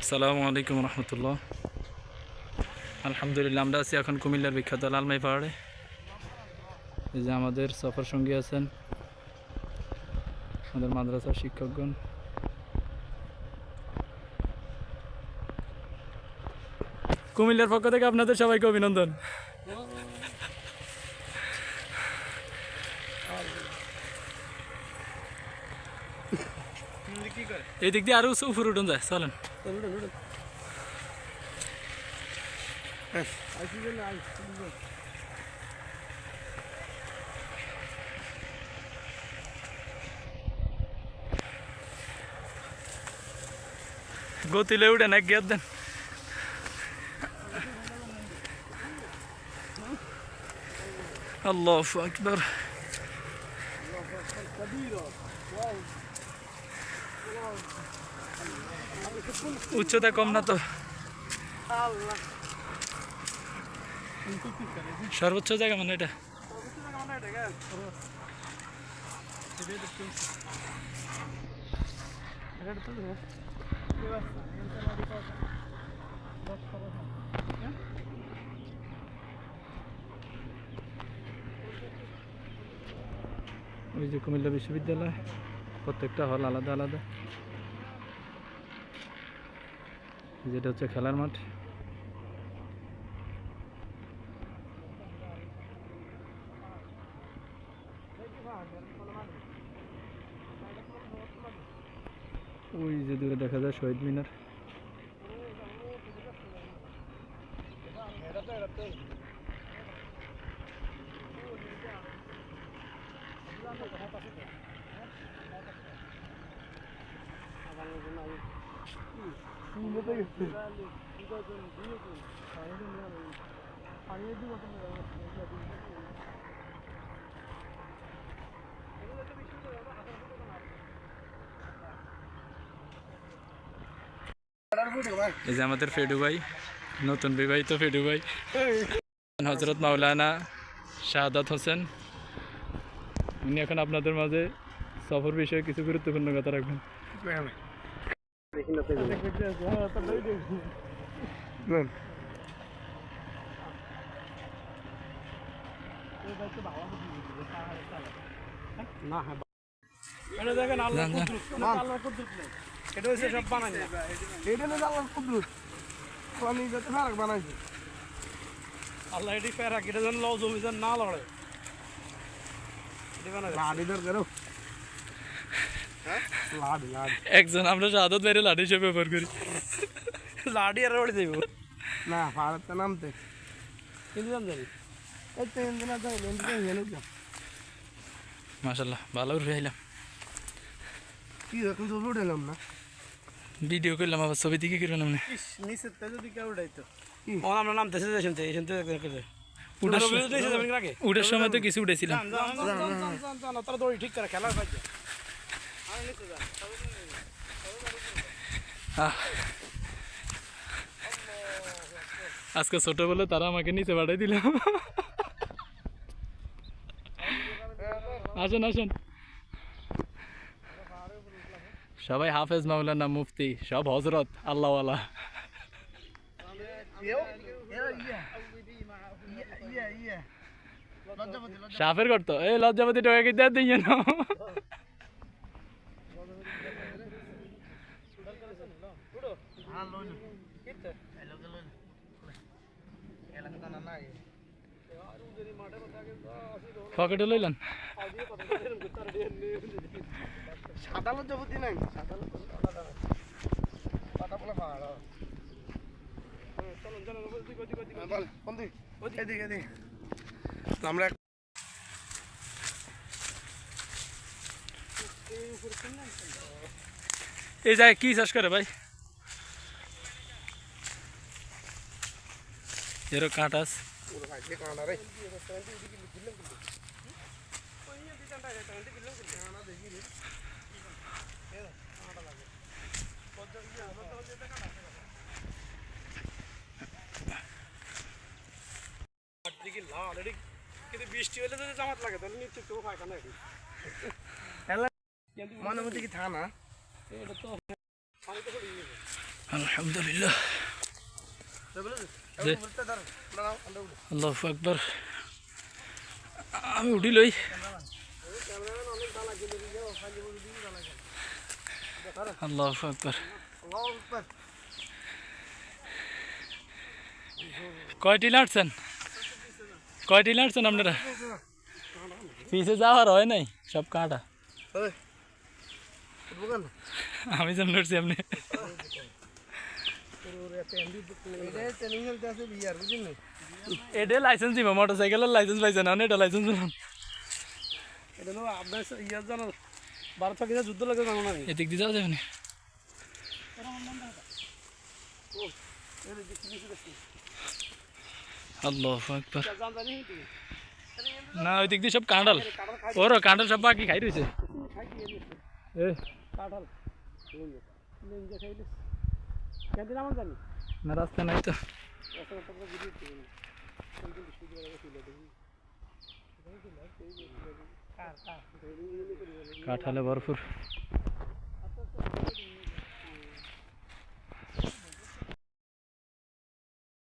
আসসালামু আলাইকুম রহমতুল্লাহ। আলহামদুলিল্লাহ, আমরা আছি এখন কুমিল্লার বিখ্যাত লালমাই পাহাড়ে। এই যে আমাদের সফর সঙ্গী আছেন আমাদের মাদ্রাসার শিক্ষকগণ। কুমিল্লার পক্ষ থেকে আপনাদের সবাইকে অভিনন্দন। এই দিক দিয়ে আরো উপরে উঠুন যায়, চলেন। গতিলে উঠেন, এক গিয়ার দেন। আল্লাহু আকবার। উচ্চতা কম না তো? সর্বোচ্চ জায়গা মানে এটা। ওই যে কুমিল্লা বিশ্ববিদ্যালয়, প্রত্যেকটা হল আলাদা আলাদা। যেটা হচ্ছে খেলার মাঠ। ওই যে দূরে দেখা যায় শহীদ মিনার। এই যে আমাদের ফেডু ভাই, নতুন বিবাহিত ফেডু ভাই, হজরত মাওলানা শাহাদাত হোসেন। উনি এখন আপনাদের মাঝে সফর বিষয়ে কিছু গুরুত্বপূর্ণ কথা রাখবেন। একজন আমরা শাহাদাত বাইরে লাঠি হিসেবে ব্যবহার করি। লাঠি আর ওড়ে দেব না, ভারত নামতে মাশাআল্লাহ ভালো উঠাইলাম। কি এখন ছবি উঠাইলাম না, ভিডিও করলাম, আবার ছবি দিকে করলাম না। নিচের যদি কেউ উঠাইতো আমরা নামতেছে উঠার সময় তো কিছু উঠেছিলাম। তারা দড়ি ঠিক করে খেলার পাইছে। আজকে ছোট বলে তারা আমাকে নিচে পাঠাই দিল। আসেন আসেন সবাই, হাফেজ মাওলানা মুফতি সব হজরত আল্লাহওয়ালা। সাফের করতো এই লজ্জাপতি টাকা দেওয়া দিয়ে না। পকেটে লইলেন সাদা লজ্জাপতি নাই, আমরা এই যায় কি চাষ করে ভাই? এরও কাঁটাস বৃষ্টি হলে যদি জামাত লাগে তাহলে নিশ্চয় কেউ পায়খানা মনে মধ্যে কি থানা এটা তো আলহামদুলিল্লাহ। আল্লাহু আকবার। আমি উঠি লই। আল্লাহু আকবার। কয়টি লাটছেন? কয়টি লাটছেন আপনারা? পিছে যাওয়ার হয় নাই, সব কাঁটা। আমি যেমন লড়ছি এমনি। এটা লাইসেন্স দিব, মোটর সাইকেলের লাইসেন্স পাইছে না, এটা লাইসেন্স দিলাম। যুদ্ধ লাগে এদিক দিয়ে যাওয়া যাবে না। আল্লাহু আকবার। না ওই দিক দিয়ে সব কাঁঠাল, ওর কাঁঠাল সব বাকি খাই রয়েছে। না রাস্তা নাই তো, কাঁঠালে ভরপুর।